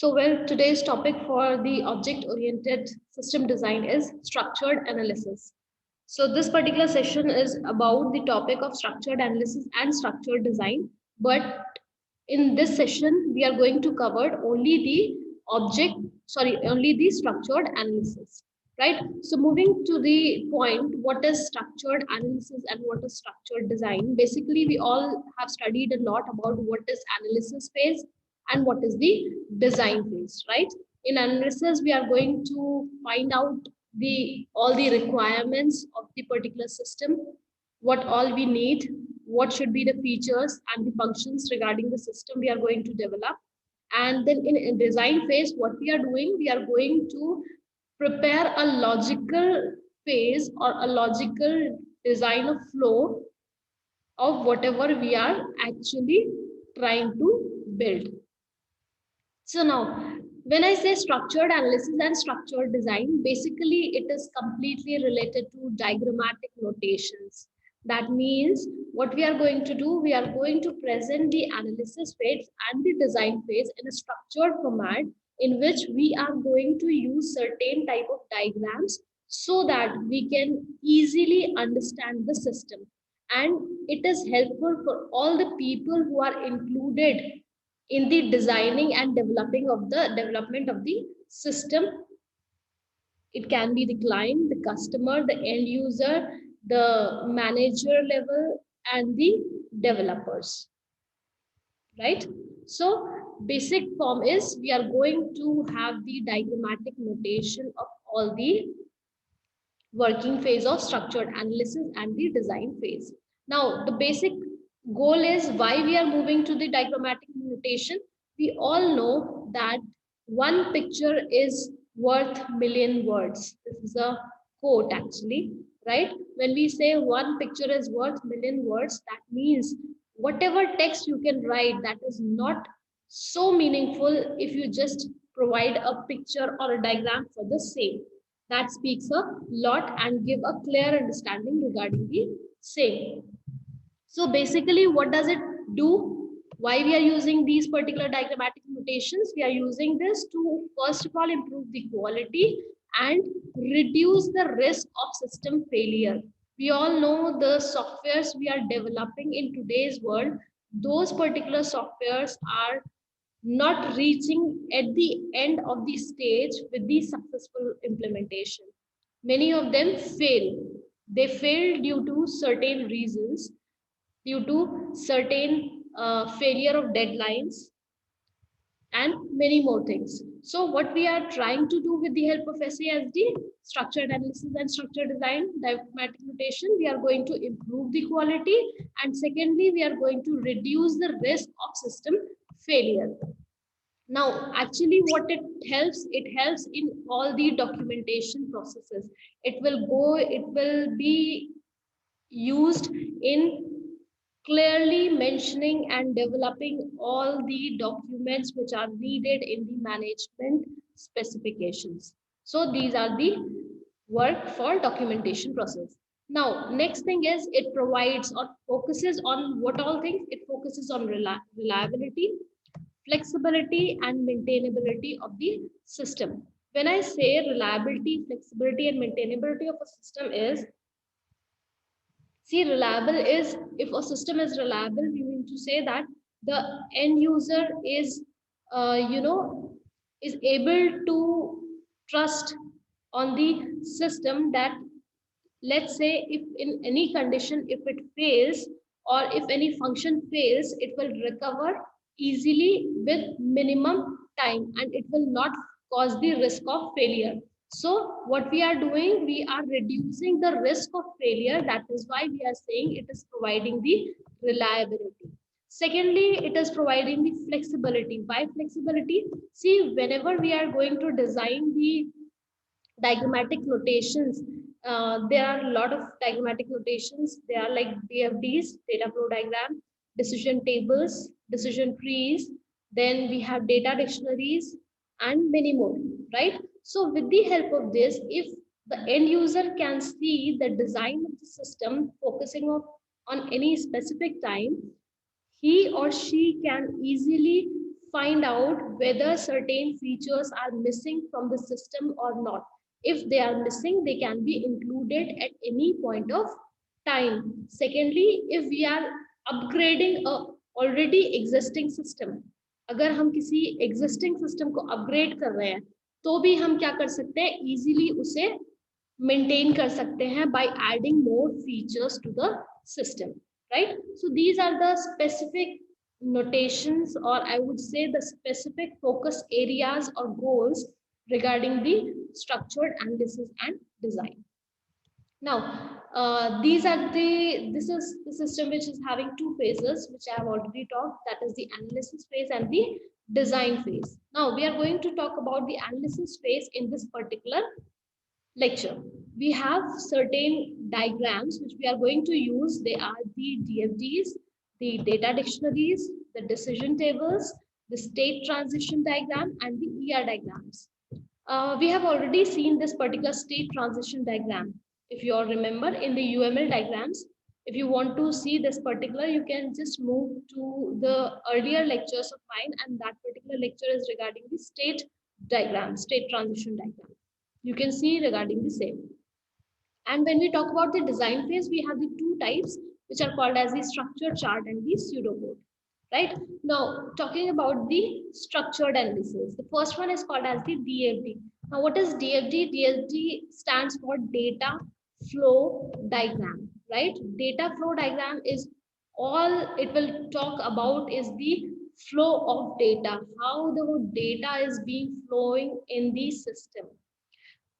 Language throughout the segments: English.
Today's topic for the object-oriented system design is structured analysis. So this particular session is about the topic of structured analysis and structured design. But in this session, we are going to cover only the structured analysis, right? So moving to the point, what is structured analysis and what is structured design? Basically, we all have studied a lot about what is analysis phase and what is the design phase, right? In analysis, we are going to find out the all the requirements of the particular system, what all we need, what should be the features and the functions regarding the system we are going to develop. And then in design phase, what we are doing, we are going to prepare a logical phase or a logical design of flow of whatever we are actually trying to build. So now, when I say structured analysis and structured design, basically it is completely related to diagrammatic notations. That means what we are going to do, we are going to present the analysis phase and the design phase in a structured format in which we are going to use certain type of diagrams so that we can easily understand the system. And it is helpful for all the people who are included in the designing and developing of the development of the system. It can be the client, the customer, the end user, the manager level, and the developers, right? So basic form is we are going to have the diagrammatic notation of all the working phase of structured analysis and the design phase. Now, the basic goal is why we are moving to the diagrammatic notation. We all know that one picture is worth million words. This is a quote actually, right? When we say one picture is worth million words, that means whatever text you can write that is not so meaningful if you just provide a picture or a diagram for the same, that speaks a lot and give a clear understanding regarding the same. So basically, what does it do? Why we are using these particular diagrammatic notations? We are using this to first of all improve the quality and reduce the risk of system failure. We all know the softwares we are developing in today's world, those particular softwares are not reaching at the end of the stage with the successful implementation. Many of them fail. They fail due to certain reasons, due to certain failure of deadlines, and many more things. So what we are trying to do with the help of SASD, structured analysis and structured design, diagrammatic notation, we are going to improve the quality, and secondly, we are going to reduce the risk of system failure. Now, actually, what it helps in all the documentation processes. It will be used in clearly mentioning and developing all the documents which are needed in the management specifications. So these are the work for documentation process. Now, next thing is it provides or focuses on what all things? It focuses on reliability, flexibility and maintainability of the system. When I say reliability, flexibility and maintainability of a system is, see, reliable is, if a system is reliable, we mean to say that the end user is, you know, is able to trust on the system that, let's say, if in any condition, if it fails or if any function fails, it will recover easily with minimum time and it will not cause the risk of failure. So what we are doing, we are reducing the risk of failure. That is why we are saying it is providing the reliability. Secondly, it is providing the flexibility. Why flexibility? See, whenever we are going to design the diagrammatic notations, there are a lot of diagrammatic notations. They are like DFDs, data flow diagram, decision tables, decision trees. Then we have data dictionaries and many more, right? So with the help of this, if the end user can see the design of the system focusing on any specific time, he or she can easily find out whether certain features are missing from the system or not. If they are missing, they can be included at any point of time. Secondly, if we are upgrading a already existing system, अगर हम किसी existing system को upgrade कर रहे हैं, तो भी हम क्या कर सकते हैं, easily उसे maintain कर सकते हैं by adding more features to the system, right? So these are the specific notations, or I would say the specific focus areas or goals regarding the structured analysis and design. Now, this is the system which is having two phases, which I have already talked, that is the analysis phase and the design phase. Now, we are going to talk about the analysis phase in this particular lecture. We have certain diagrams which we are going to use. They are the DFDs, the data dictionaries, the decision tables, the state transition diagram, and the ER diagrams. We have already seen this particular state transition diagram. If you all remember in the UML diagrams, if you want to see this particular, you can just move to the earlier lectures of mine, and that particular lecture is regarding the state diagram, state transition diagram. You can see regarding the same. And when we talk about the design phase, we have the two types, which are called as the structure chart and the pseudocode. Right now, talking about the structured analysis, the first one is called as the DFD. Now, what is DFD? DFD stands for data flow diagram, right? Data flow diagram is all it will talk about is the flow of data, how the data is being flowing in the system.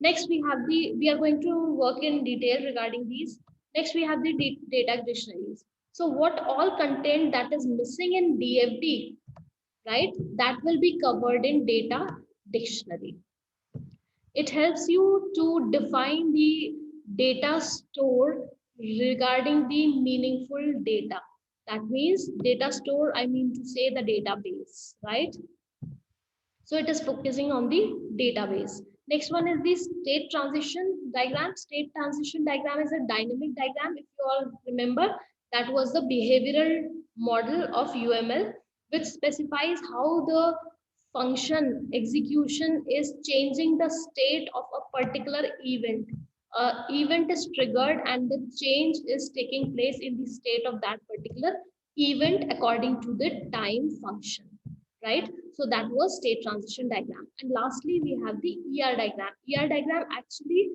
Next, we are going to work in detail regarding these. Next, we have the data dictionaries. So what all content that is missing in DFD, right? That will be covered in data dictionary. It helps you to define the data store regarding the meaningful data. That means data store, I mean to say the database, right? So it is focusing on the database. Next one is the state transition diagram. State transition diagram is a dynamic diagram. If you all remember, that was the behavioral model of UML, which specifies how the function execution is changing the state of a particular event. Event is triggered and the change is taking place in the state of that particular event according to the time function, right? So that was state transition diagram. And lastly, we have the ER diagram. ER diagram actually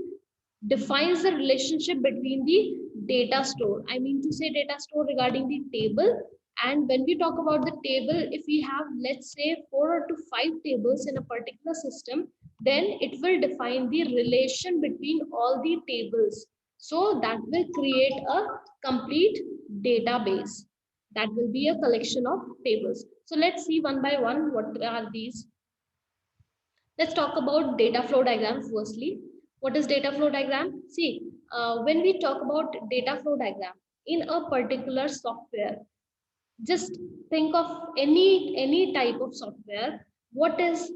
defines the relationship between the data store. I mean to say data store regarding the table. And when we talk about the table, if we have, let's say, 4 to 5 tables in a particular system, then it will define the relation between all the tables. So that will create a complete database. That will be a collection of tables. So let's see one by one what are these. Let's talk about data flow diagram firstly. What is data flow diagram? See, when we talk about data flow diagram in a particular software, just think of any type of software. What is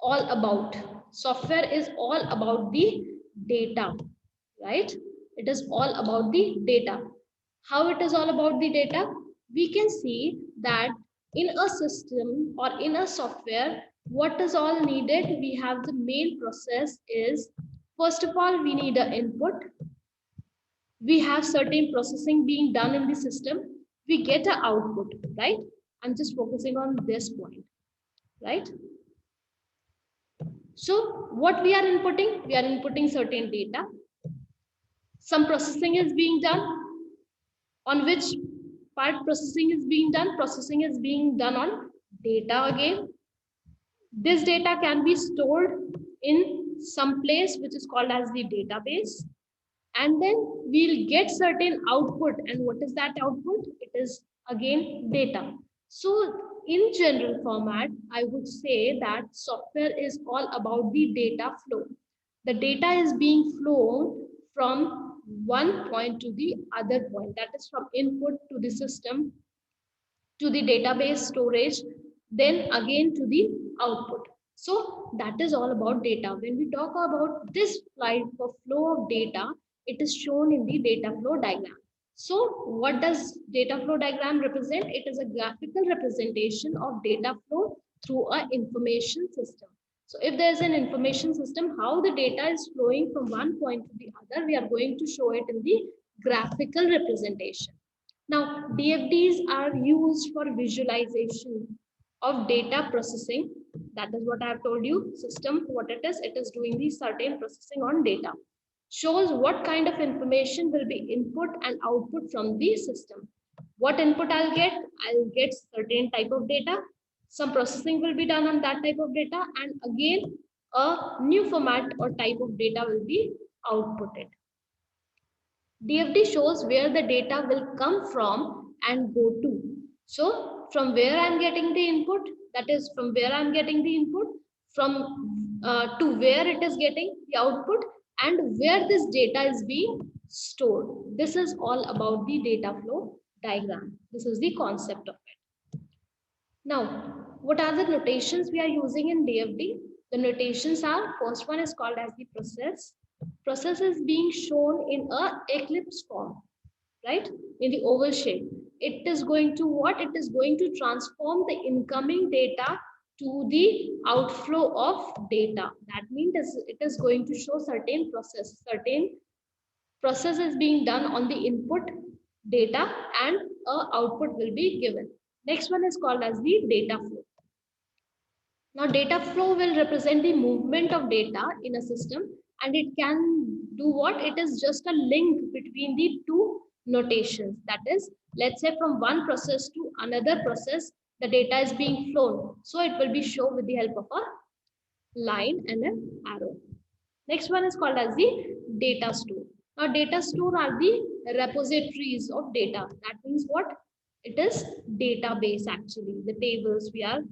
all about? Software is all about the data, right? It is all about the data. How it is all about the data? We can see that in a system or in a software, what is all needed? We have the main process is, first of all, we need an input. We have certain processing being done in the system. We get an output, right? I'm just focusing on this point, right? So what we are inputting? We are inputting certain data. Some processing is being done. On which part processing is being done? Processing is being done on data again. This data can be stored in some place which is called as the database. And then we'll get certain output. And what is that output? It is again data. So in general format, I would say that software is all about the data flow. The data is being flown from one point to the other point. That is from input to the system, to the database storage, then again to the output. So that is all about data. When we talk about this flow of data, it is shown in the data flow diagram. So what does data flow diagram represent? It is a graphical representation of data flow through a information system. So if there is an information system, how the data is flowing from one point to the other, we are going to show it in the graphical representation. Now, DFDs are used for visualization of data processing. That is what I have told you. System, what it is doing the certain processing on data. Shows what kind of information will be input and output from the system. What input I'll get certain type of data. Some processing will be done on that type of data, and again, a new format or type of data will be outputted. DFD shows where the data will come from and go to. So from where I'm getting the input, that is from where I'm getting the input, from to where it is getting the output, and where this data is being stored. This is all about the data flow diagram. This is the concept of it. Now, what are the notations we are using in DFD? The notations are, first one is called as the process. Process is being shown in a ellipse form, right? In the oval shape. It is going to what? It is going to transform the incoming data to the outflow of data. That means it is going to show certain process is being done on the input data, and a output will be given. Next one is called as the data flow. Now, data flow will represent the movement of data in a system, and it can do what? It is just a link between the two notations. That is, let's say from one process to another process, the data is being flown. So it will be shown with the help of a line and an arrow. Next one is called as the data store. Now, data store are the repositories of data. That means what? It is database actually. The tables where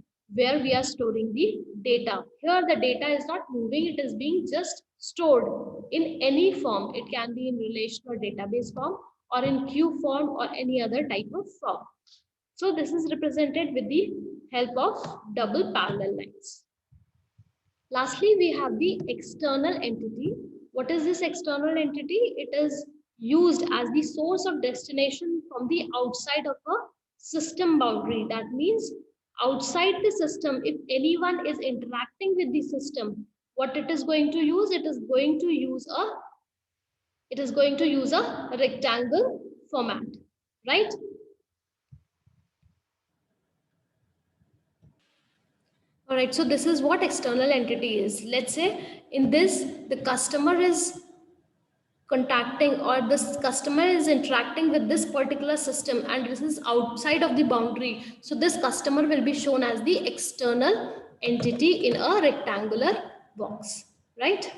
we are storing the data. Here the data is not moving, it is being just stored in any form. It can be in relational database form or in queue form or any other type of form. So this is represented with the help of double parallel lines. Lastly, we have the external entity. What is this external entity? It is used as the source of destination from the outside of a system boundary. That means outside the system, if anyone is interacting with the system, what it is going to use? It is going to use a rectangle format, right? All right, so this is what external entity is. Let's say in this, the customer is contacting or this customer is interacting with this particular system and this is outside of the boundary. So this customer will be shown as the external entity in a rectangular box, right?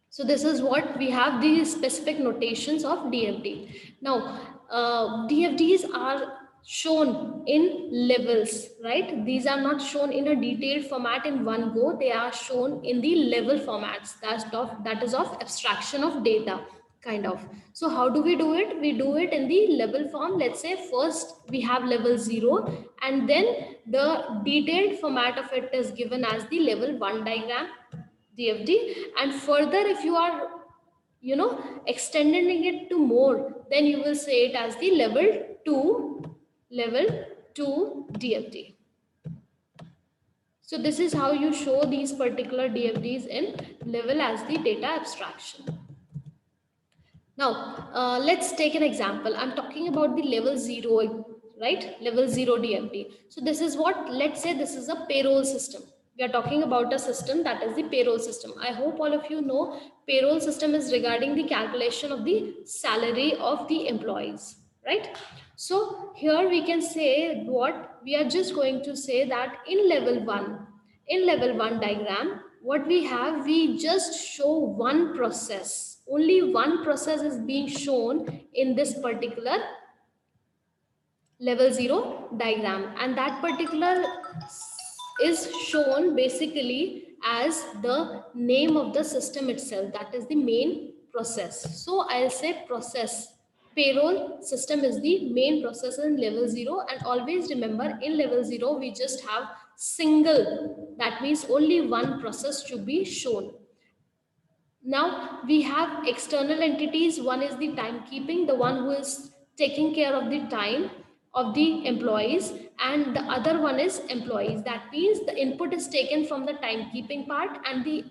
So this is what we have, the specific notations of DFD. Now, DFDs are shown in levels, right? These are not shown in a detailed format in one go. They are shown in the level formats. That is of abstraction of data, kind of. So how do we do it? We do it in the level form. Let's say first we have level 0, and then the detailed format of it is given as the level 1 diagram, DFD, and further if you are extending it to more, then you will say it as the level 2 DFD. So this is how you show these particular DFDs in level as the data abstraction. Now, let's take an example. I'm talking about the level 0, right? Level 0 DFD. So this is what, let's say this is a payroll system. We are talking about a system that is the payroll system. I hope all of you know payroll system is regarding the calculation of the salary of the employees, right? So here we can say what we are just going to say that in level 1 diagram, what we have, we just show one process. Only one process is being shown in this particular level 0 diagram, and that particular is shown basically as the name of the system itself. That is the main process. So I'll say process. Payroll system is the main process in level 0, and always remember in level 0 we just have single, that means only one process to be shown. Now we have external entities. One is the timekeeping, the one who is taking care of the time of the employees, and the other one is employees. That means the input is taken from the timekeeping part and the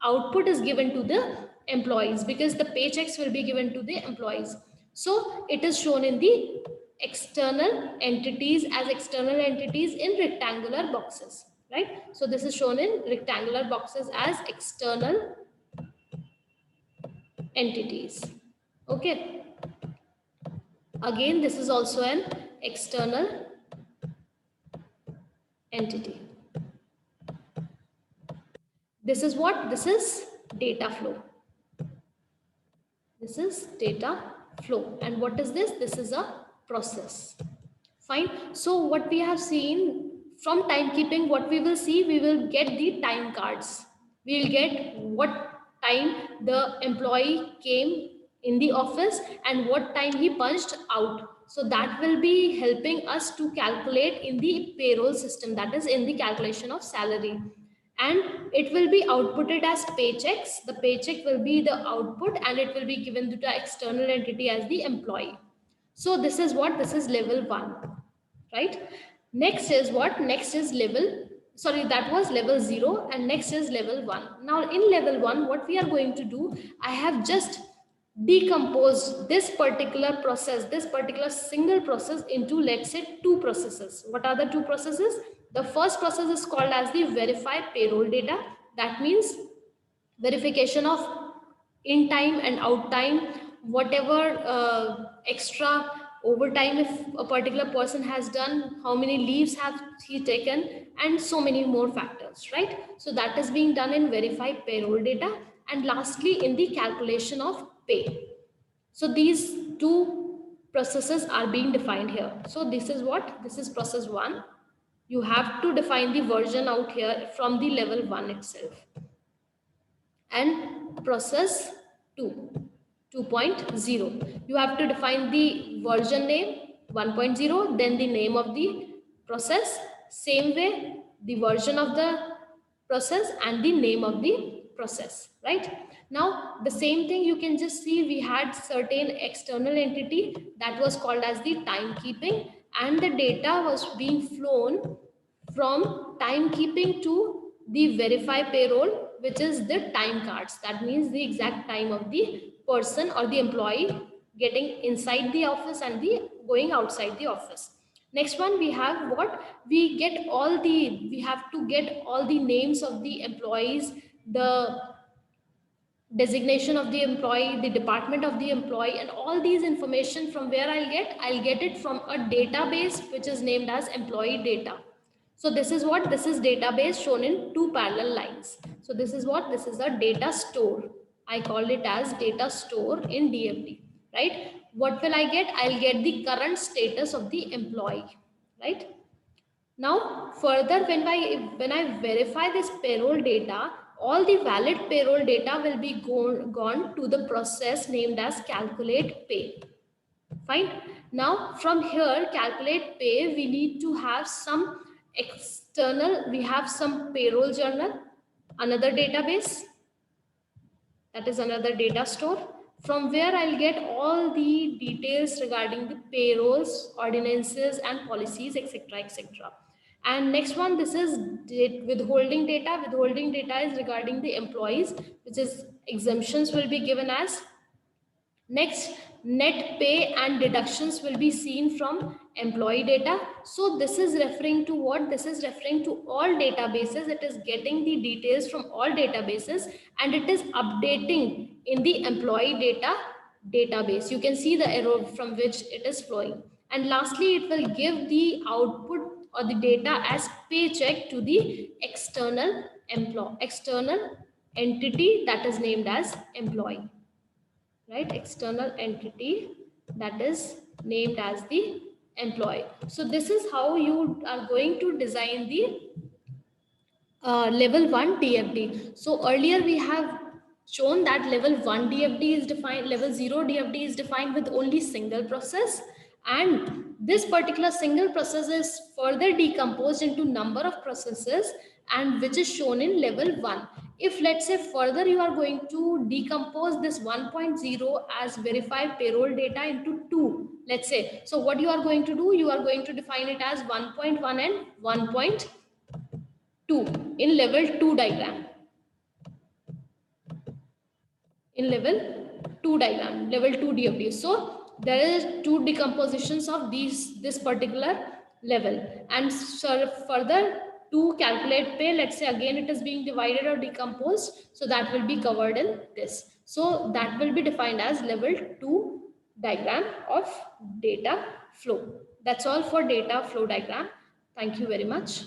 output is given to the employees, because the paychecks will be given to the employees. So it is shown in the external entities as external entities in rectangular boxes, right? So this is shown in rectangular boxes as external entities. Okay, again this is also an external entity. This is what? This is data flow. This is data flow. And what is this? This is a process. Fine. So what we have seen from timekeeping, what we will see, we will get the time cards. We will get what time the employee came in the office and what time he punched out. So that will be helping us to calculate in the payroll system, that is in the calculation of salary. And it will be outputted as paychecks. The paycheck will be the output and it will be given to the external entity as the employee. So this is what? This is level 1, right? Next is what? Next is level, sorry, that was level 0, and next is level 1. Now in level 1, what we are going to do, I have just decomposed this particular process, this particular single process into, let's say, 2 processes. What are the 2 processes? The first process is called as the verify payroll data. That means verification of in time and out time, whatever extra overtime if a particular person has done, how many leaves have he taken, and so many more factors, right? So that is being done in verify payroll data. And lastly, in the calculation of pay. So these 2 processes are being defined here. So this is what? This is process 1. You have to define the version out here from the level 1 itself. And process 2, 2.0, you have to define the version name 1.0, then the name of the process, same way the version of the process and the name of the process, right? Now the same thing you can just see, we had certain external entity that was called as the timekeeping, and the data was being flown from timekeeping to the verify payroll, which is the time cards. That means the exact time of the person or the employee getting inside the office and the going outside the office. Next one, we have what? We have to get all the names of the employees, the designation of the employee, the department of the employee, and all these information from where I'll get it from a database which is named as employee data. So this is what? This is database shown in 2 parallel lines. So this is what? This is a data store. I call it as data store in DFD, right? What will I get? I'll get the current status of the employee, right? Now further, when I verify this payroll data, all the valid payroll data will be gone to the process named as calculate pay. Fine. Now from here, calculate pay, we need to have some external, we have some payroll journal, another database, that is another data store, from where I'll get all the details regarding the payrolls, ordinances and policies, etc., etc. And next one, this is withholding data. Withholding data is regarding the employees, which is exemptions will be given as. Next, net pay and deductions will be seen from employee data. So this is referring to what? This is referring to all databases. It is getting the details from all databases and it is updating in the employee data database. You can see the arrow from which it is flowing. And lastly, it will give the output or the data as paycheck to the external entity that is named as employee. Right, external entity that is named as the employee. So this is how you are going to design the level 1 DFD. So earlier we have shown that level 1 DFD is defined, level 0 DFD is defined with only single process, and this particular single process is further decomposed into number of processes and which is shown in level 1. If let's say further you are going to decompose this 1.0 as verify payroll data into 2, let's say. So what you are going to do, you are going to define it as 1.1 and 1.2 in level 2 diagram. In level 2 diagram, level 2 DFT. So there is two decompositions of this particular level, and so further to calculate pay, let's say again it is being divided or decomposed, so that will be covered in this. So that will be defined as level 2 diagram of data flow. That's all for data flow diagram. Thank you very much.